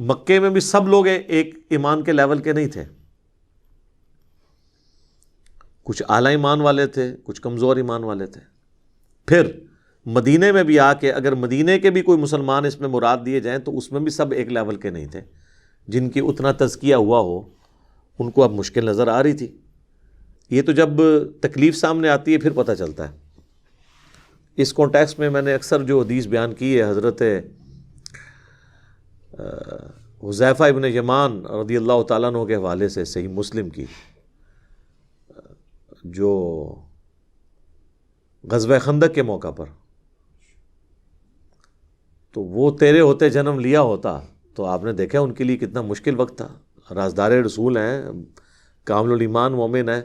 مکے میں بھی سب لوگ ایک ایمان کے لیول کے نہیں تھے، کچھ اعلیٰ ایمان والے تھے، کچھ کمزور ایمان والے تھے۔ پھر مدینے میں بھی آ کے اگر مدینے کے بھی کوئی مسلمان اس میں مراد دیے جائیں تو اس میں بھی سب ایک لیول کے نہیں تھے، جن کی اتنا تزکیہ ہوا ہو ان کو اب مشکل نظر آ رہی تھی۔ یہ تو جب تکلیف سامنے آتی ہے پھر پتہ چلتا ہے۔ اس کانٹیکسٹ میں میں نے اکثر جو حدیث بیان کی ہے حضرت حذیفہ ابن یمان رضی اللہ تعالیٰ عنہ کے حوالے سے صحیح مسلم کی، جو غزوہ خندق کے موقع پر، تو وہ تیرے ہوتے جنم لیا ہوتا تو آپ نے دیکھا ان کے لیے کتنا مشکل وقت تھا۔ رازدار رسول ہیں، کامل الایمان مومن ہیں،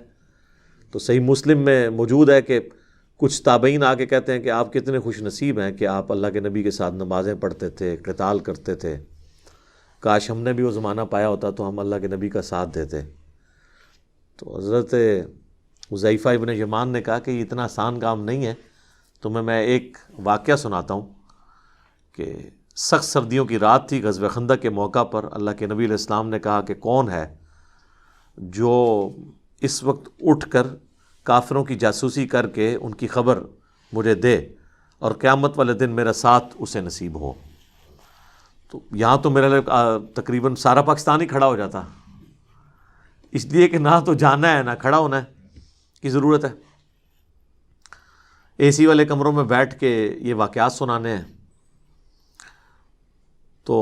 تو صحیح مسلم میں موجود ہے کہ کچھ تابعین آ کے کہتے ہیں کہ آپ کتنے خوش نصیب ہیں کہ آپ اللہ کے نبی کے ساتھ نمازیں پڑھتے تھے، قتال کرتے تھے، کاش ہم نے بھی وہ زمانہ پایا ہوتا تو ہم اللہ کے نبی کا ساتھ دیتے۔ تو حضرت حذیفہ ابن یمان نے کہا کہ یہ اتنا آسان کام نہیں ہے، تو میں ایک واقعہ سناتا ہوں کہ سخت سردیوں کی رات تھی، غزوہ خندق کے موقع پر اللہ کے نبی علیہ السلام نے کہا کہ کون ہے جو اس وقت اٹھ کر کافروں کی جاسوسی کر کے ان کی خبر مجھے دے اور قیامت والے دن میرا ساتھ اسے نصیب ہو۔ تو یہاں تو میرے لیے تقریباً سارا پاکستان ہی کھڑا ہو جاتا، اس لیے کہ نہ تو جانا ہے نہ کھڑا ہونا ہے کی ضرورت ہے، اے سی والے کمروں میں بیٹھ کے یہ واقعات سنانے ہیں۔ تو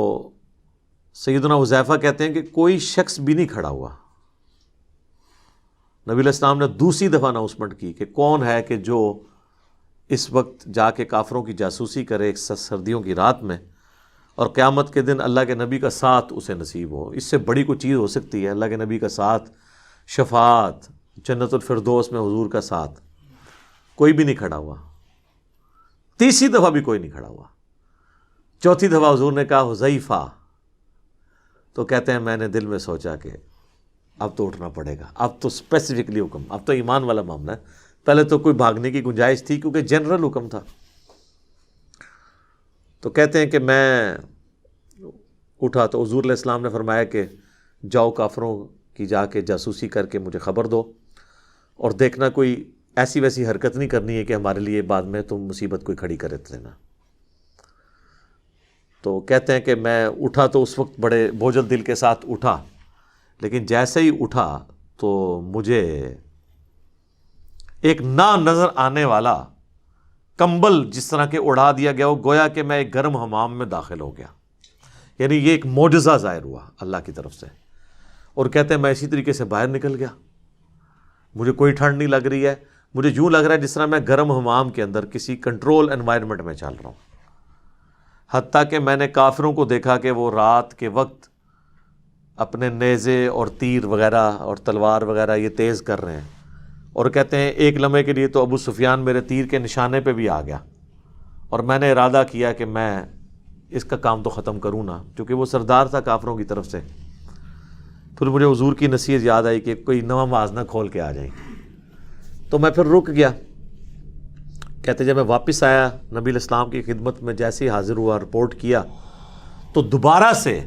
سیدنا حذیفہ کہتے ہیں کہ کوئی شخص بھی نہیں کھڑا ہوا۔ نبی علیہ السلام نے دوسری دفعہ اناؤنسمنٹ کی کہ کون ہے کہ جو اس وقت جا کے کافروں کی جاسوسی کرے ایک سردیوں کی رات میں اور قیامت کے دن اللہ کے نبی کا ساتھ اسے نصیب ہو۔ اس سے بڑی کوئی چیز ہو سکتی ہے؟ اللہ کے نبی کا ساتھ، شفاعت، جنت الفردوس میں حضور کا ساتھ۔ کوئی بھی نہیں کھڑا ہوا، تیسری دفعہ بھی کوئی نہیں کھڑا ہوا، چوتھی دفعہ حضور نے کہا حذیفہ، تو کہتے ہیں میں نے دل میں سوچا کہ اب تو اٹھنا پڑے گا، اب تو اسپیسیفکلی حکم، اب تو ایمان والا معاملہ ہے۔ پہلے تو کوئی بھاگنے کی گنجائش تھی کیونکہ جنرل حکم تھا۔ تو کہتے ہیں کہ میں اٹھا تو حضور علیہ السلام نے فرمایا کہ جاؤ کافروں کی جا کے جاسوسی کر کے مجھے خبر دو، اور دیکھنا کوئی ایسی ویسی حرکت نہیں کرنی ہے کہ ہمارے لیے بعد میں تم مصیبت کوئی کھڑی کرے دینا۔ تو کہتے ہیں کہ میں اٹھا تو اس وقت بڑے بوجھل دل کے ساتھ اٹھا، لیکن جیسے ہی اٹھا تو مجھے ایک نا نظر آنے والا کمبل جس طرح کے اڑا دیا گیا، وہ گویا کہ میں ایک گرم حمام میں داخل ہو گیا، یعنی یہ ایک معجزہ ظاہر ہوا اللہ کی طرف سے۔ اور کہتے ہیں میں اسی طریقے سے باہر نکل گیا، مجھے کوئی ٹھنڈ نہیں لگ رہی ہے، مجھے یوں لگ رہا ہے جس طرح میں گرم حمام کے اندر کسی کنٹرول انوائرمنٹ میں چل رہا ہوں۔ حتیٰ کہ میں نے کافروں کو دیکھا کہ وہ رات کے وقت اپنے نیزے اور تیر وغیرہ اور تلوار وغیرہ یہ تیز کر رہے ہیں، اور کہتے ہیں ایک لمحے کے لیے تو ابو سفیان میرے تیر کے نشانے پہ بھی آ گیا، اور میں نے ارادہ کیا کہ میں اس کا کام تو ختم کروں نا، کیونکہ وہ سردار تھا کافروں کی طرف سے۔ پھر مجھے حضور کی نصیحت یاد آئی کہ کوئی نواں موازنہ کھول کے آ جائیں، تو میں پھر رک گیا۔ کہتے جب میں واپس آیا نبی علیہ السلام کی خدمت میں جیسے ہی حاضر ہوا، رپورٹ کیا، تو دوبارہ سے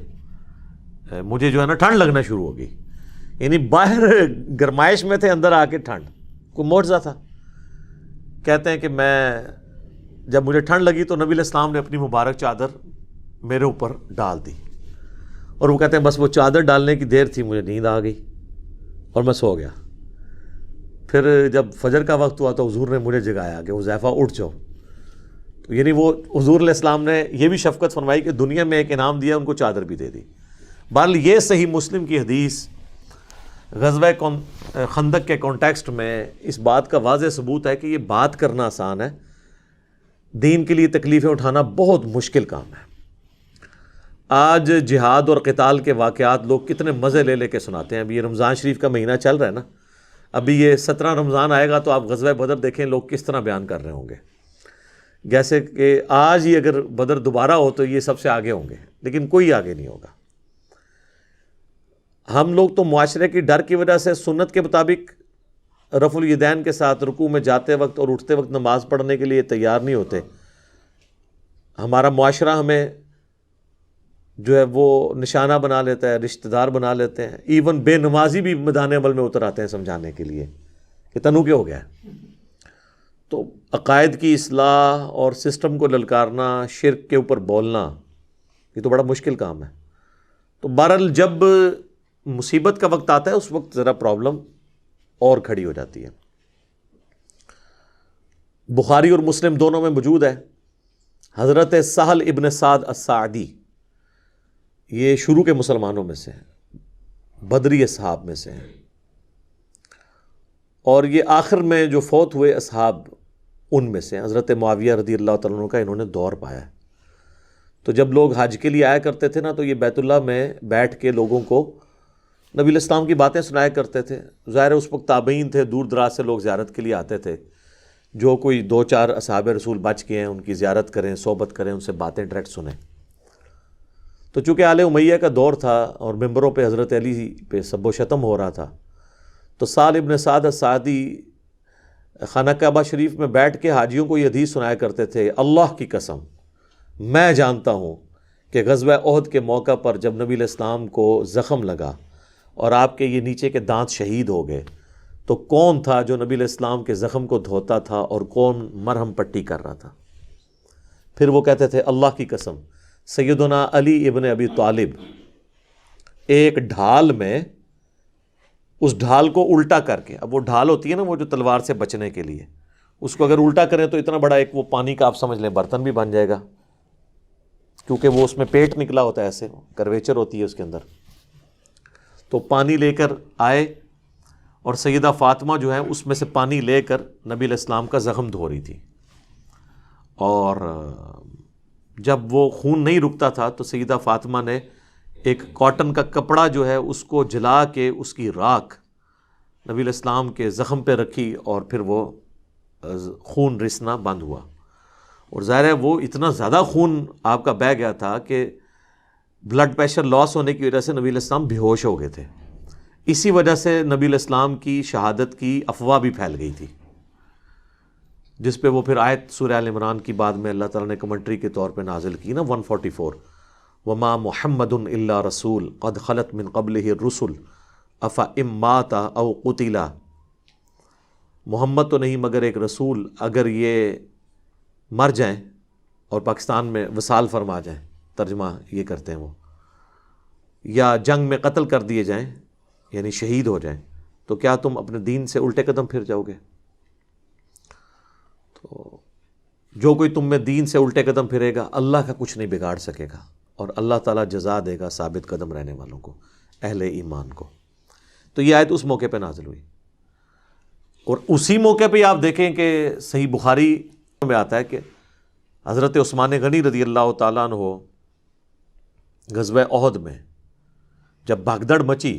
مجھے جو ہے نا ٹھنڈ لگنا شروع ہو گئی، یعنی باہر گرمائش میں تھے، اندر آ کے ٹھنڈ، کوئی معجزہ تھا۔ کہتے ہیں کہ میں جب مجھے ٹھنڈ لگی تو نبی علیہ السلام نے اپنی مبارک چادر میرے اوپر ڈال دی، اور وہ کہتے ہیں بس وہ چادر ڈالنے کی دیر تھی مجھے نیند آ گئی اور میں سو گیا۔ پھر جب فجر کا وقت ہوا تو حضور نے مجھے جگایا کہ حذیفہ اٹھ جاؤ، تو یعنی وہ حضور علیہ السلام نے یہ بھی شفقت فرمائی کہ دنیا میں ایک انعام دیا، ان کو چادر بھی دے دی۔ بہرحال یہ صحیح مسلم کی حدیث غزوہ خندق کے کانٹیکسٹ میں اس بات کا واضح ثبوت ہے کہ یہ بات کرنا آسان ہے، دین کے لیے تکلیفیں اٹھانا بہت مشکل کام ہے۔ آج جہاد اور قتال کے واقعات لوگ کتنے مزے لے لے کے سناتے ہیں۔ ابھی یہ رمضان شریف کا مہینہ چل رہا ہے نا، ابھی یہ 17 رمضان آئے گا تو آپ غزوہ بدر دیکھیں لوگ کس طرح بیان کر رہے ہوں گے، جیسے کہ آج ہی اگر بدر دوبارہ ہو تو یہ سب سے آگے ہوں گے، لیکن کوئی آگے نہیں ہوگا۔ ہم لوگ تو معاشرے کی ڈر کی وجہ سے سنت کے مطابق رفع الیدین کے ساتھ رکوع میں جاتے وقت اور اٹھتے وقت نماز پڑھنے کے لیے تیار نہیں ہوتے۔ ہمارا معاشرہ ہمیں جو ہے وہ نشانہ بنا لیتا ہے، رشتہ دار بنا لیتے ہیں، ایون بے نمازی بھی میدان عمل میں اتر آتے ہیں سمجھانے کے لیے کہ تنو کیا ہو گیا ہے۔ تو عقائد کی اصلاح اور سسٹم کو للکارنا، شرک کے اوپر بولنا، یہ تو بڑا مشکل کام ہے۔ تو بہرحال جب مصیبت کا وقت آتا ہے اس وقت ذرا پرابلم اور کھڑی ہو جاتی ہے۔ بخاری اور مسلم دونوں میں موجود ہے، حضرت سہل ابن سعد الساعدی، یہ شروع کے مسلمانوں میں سے ہیں، بدری اصحاب میں سے ہیں، اور یہ آخر میں جو فوت ہوئے اصحاب ان میں سے ہیں۔ حضرت معاویہ رضی اللہ تعالیٰ عنہ کا انہوں نے دور پایا ہے۔ تو جب لوگ حج کے لیے آیا کرتے تھے نا، تو یہ بیت اللہ میں بیٹھ کے لوگوں کو نبی علیہ السلام کی باتیں سنایا کرتے تھے۔ ظاہر ہے اس وقت تابعین تھے، دور دراز سے لوگ زیارت کے لیے آتے تھے، جو کوئی 2-4 اصحاب رسول بچ گئے ہیں ان کی زیارت کریں، صحبت کریں، ان سے باتیں ڈائریکٹ سنیں۔ تو چونکہ آل امیہ کا دور تھا اور ممبروں پہ حضرت علی پہ سب و شتم ہو رہا تھا، تو سہل ابن سعد الساعدی خانہ کعبہ شریف میں بیٹھ کے حاجیوں کو یہ حدیث سنایا کرتے تھے، اللہ کی قسم میں جانتا ہوں کہ غزوہ احد کے موقع پر جب نبی علیہ السلام کو زخم لگا اور آپ کے یہ نیچے کے دانت شہید ہو گئے، تو کون تھا جو نبی علیہ السلام کے زخم کو دھوتا تھا اور کون مرہم پٹی کر رہا تھا؟ پھر وہ کہتے تھے اللہ کی قسم سیدنا علی ابن ابی طالب ایک ڈھال میں، اس ڈھال کو الٹا کر کے، اب وہ ڈھال ہوتی ہے نا وہ جو تلوار سے بچنے کے لیے، اس کو اگر الٹا کریں تو اتنا بڑا ایک وہ پانی کا آپ سمجھ لیں برتن بھی بن جائے گا، کیونکہ وہ اس میں پیٹ نکلا ہوتا ہے، ایسے کرویچر ہوتی ہے اس کے اندر۔ تو پانی لے کر آئے اور سیدہ فاطمہ جو ہے اس میں سے پانی لے کر نبی علیہ السلام کا زخم دھو رہی تھی، اور جب وہ خون نہیں رکتا تھا تو سیدہ فاطمہ نے ایک کاٹن کا کپڑا جو ہے اس کو جلا کے اس کی راکھ نبی علیہ السلام کے زخم پہ رکھی، اور پھر وہ خون رسنا بند ہوا۔ اور ظاہر ہے وہ اتنا زیادہ خون آپ کا بہہ گیا تھا کہ بلڈ پریشر لاس ہونے کی وجہ سے نبی علیہ السلام بے ہوش ہو گئے تھے۔ اسی وجہ سے نبی علیہ السلام کی شہادت کی افواہ بھی پھیل گئی تھی، جس پہ وہ پھر آیت سورہ آل عمران کی بعد میں اللہ تعالیٰ نے کمنٹری کے طور پہ نازل کی نا 144، وما محمد الا رسول قد خلت من قبلہ الرسل افإن مات او قتل، محمد تو نہیں مگر ایک رسول، اگر یہ مر جائیں اور پاکستان میں وصال فرما جائیں، ترجمہ یہ کرتے ہیں وہ، یا جنگ میں قتل کر دیے جائیں یعنی شہید ہو جائیں، تو کیا تم اپنے دین سے الٹے قدم پھر جاؤ گے؟ تو جو کوئی تم میں دین سے الٹے قدم پھرے گا اللہ کا کچھ نہیں بگاڑ سکے گا، اور اللہ تعالیٰ جزا دے گا ثابت قدم رہنے والوں کو، اہل ایمان کو۔ تو یہ آیت اس موقع پہ نازل ہوئی، اور اسی موقع پہ آپ دیکھیں کہ صحیح بخاری میں آتا ہے کہ حضرت عثمان غنی رضی اللہ تعالیٰ عنہ غزوہ احد میں جب بھگدڑ مچی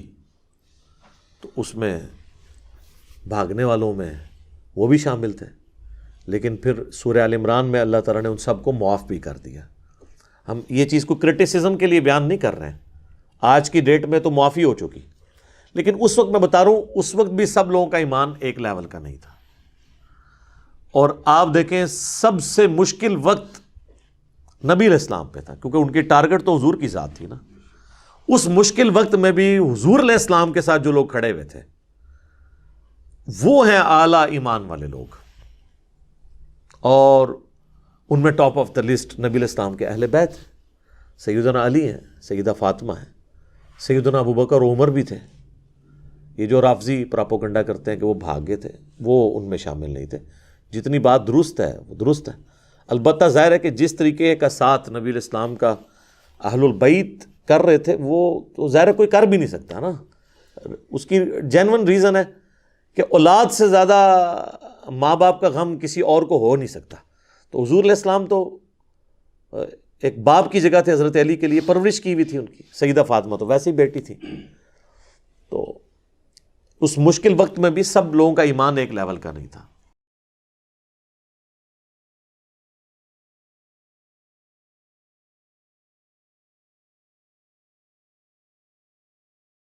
تو اس میں بھاگنے والوں میں وہ بھی شامل تھے، لیکن پھر سورہ آل عمران میں اللہ تعالیٰ نے ان سب کو معاف بھی کر دیا۔ ہم یہ چیز کو کرٹیسزم کے لیے بیان نہیں کر رہے ہیں، آج کی ڈیٹ میں تو معافی ہو چکی، لیکن اس وقت میں بتا رہا ہوں اس وقت بھی سب لوگوں کا ایمان ایک لیول کا نہیں تھا۔ اور آپ دیکھیں سب سے مشکل وقت نبی علیہ السلام پہ تھا، کیونکہ ان کی ٹارگٹ تو حضور کی ذات تھی نا۔ اس مشکل وقت میں بھی حضور علیہ السلام کے ساتھ جو لوگ کھڑے ہوئے تھے وہ ہیں اعلیٰ ایمان والے لوگ، اور ان میں ٹاپ آف دا لسٹ نبی علیہ السلام کے اہل بیت، سیدنا علی ہیں، سیدہ فاطمہ ہیں، سیدنا ابوبکر و عمر بھی تھے۔ یہ جو رافضی پراپوگنڈا کرتے ہیں کہ وہ بھاگ گئے تھے، وہ ان میں شامل نہیں تھے۔ جتنی بات درست ہے وہ درست ہے، البتہ ظاہر ہے کہ جس طریقے کا ساتھ نبی علیہ السلام کا اہل البیت کر رہے تھے وہ تو ظاہر ہے کوئی کر بھی نہیں سکتا نا۔ اس کی جینون ریزن ہے کہ اولاد سے زیادہ ماں باپ کا غم کسی اور کو ہو نہیں سکتا۔ تو حضور علیہ السلام تو ایک باپ کی جگہ تھے حضرت علی کے لیے، پرورش کی ہوئی تھی ان کی، سیدہ فاطمہ تو ویسے ہی بیٹی تھی۔ تو اس مشکل وقت میں بھی سب لوگوں کا ایمان ایک لیول کا نہیں تھا۔